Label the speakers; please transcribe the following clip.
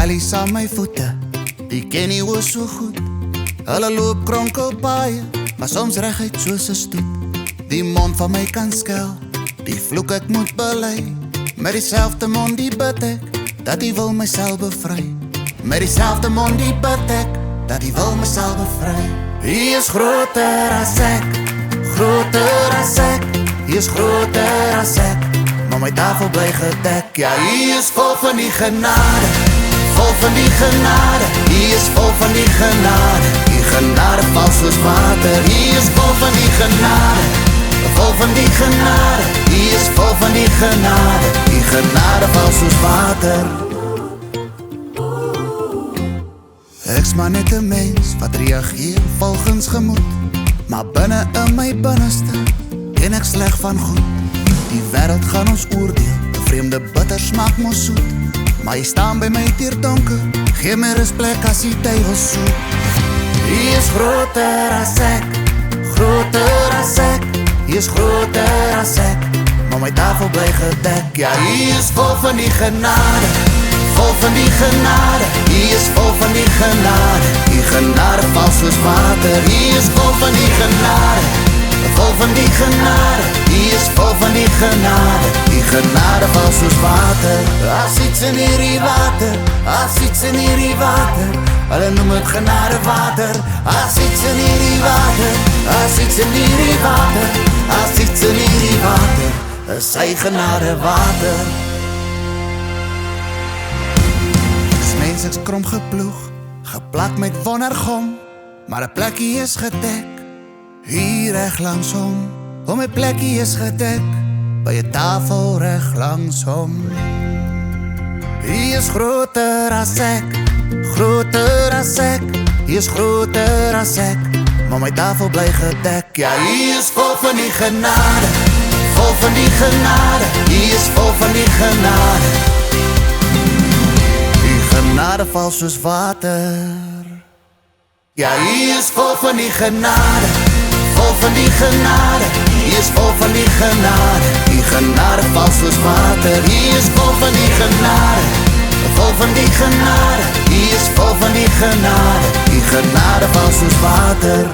Speaker 1: Alice aan my voete, die ken nie oor so goed. Hulle loop kronkelpaaie, maar soms reguit soos 'n stoet. Die mond van my kan skel, die vloek ek moet bely. Met dieselfde mond die bid ek, dat die wil myself bevry. Met dieselfde mond die bid ek, dat die wil myself bevry. Hy is groter as ek, groter as ek. Hy is groter as ek, maar my tafel bly gedek. Ja, hy is vol van die genade, vol van die genade. Hy is vol van die genade, die genade val soos water. Hy is vol van die genade, vol van die genade. Hy is vol van die genade, die genade val soos water. Ek's maar net 'n mens wat reageer volgens gemoed, maar binne in my binneste ken ek sleg van goed. Die wêreld gaan ons oordeel, 'n vreemde bitter smaak mos soet. Maar jy staan by my deur donker, gee my rusplek as die duiwel soek. Hy is groter as ek, groter as ek. Hy is groter as ek, maar my tafel bly gedek. Ja, hy is vol van die genade, vol van die genade. Hy is vol van die genade, die genade val soos water. Hy is vol van die genade, vol van die genade. Hy is vol van die genade, die genade val soos water. As iets in hierdie water, as iets in hierdie water, hulle noem het genade water. As iets in hierdie water, as iets in hierdie water, as iets in hierdie water, is sy genade water. Dis mens ek's krom geploeg, geplak met wondergom, maar 'n plekkie is gedek hier reg langs hom. Om my plekkie is gedek by 'n tafel reg langs hom. Hy is groter as ek, groter as ek. Hy is groter as ek, maar my tafel bly gedek. Ja, hy is vol van die genade, vol van die genade. Hy is vol van die genade, die genade val soos water. Ja, hy is vol van die genade, vol van die genade. Hy is vol van die genade, die genade val soos water. Hy is vol van die genade, vol van die genade. Hy is vol van die genade, die genade val soos water.